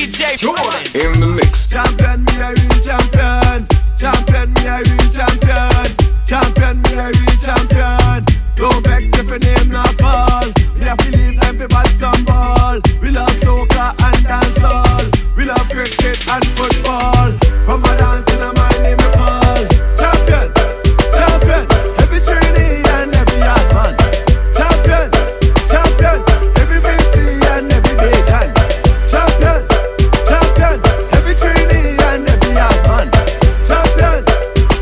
DJ Jodan in the mix. Champion, me a real champion. Champion, me a real champion. Champion, me a real champion. Don't vex if your name not called. We have to leave everybody some ball. We love soca and dancehall. We love cricket and football. Come and dance in a my name you call. Champion, champion. Every Trini and every hard man. Champion, champion. Every BC and every Bajan. Champion, champion. Every Trini and every hard man. Champion,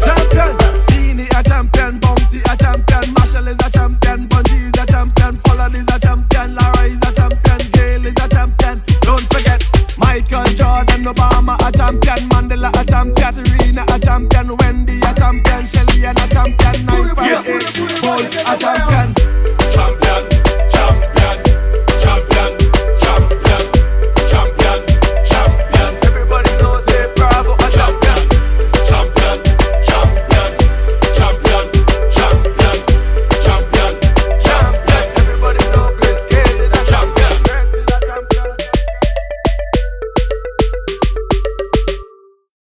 champion. Beanie a champion, Bounty a champion, Marshall is a champion, Bungie is a champion, Pollard is a champion, Lara is a champion, Gail is a champion. Don't forget Michael Jordan, Obama a champion, Mandela a champion, Serena a champion, Wendy a champion, Shelly and a champion, 958.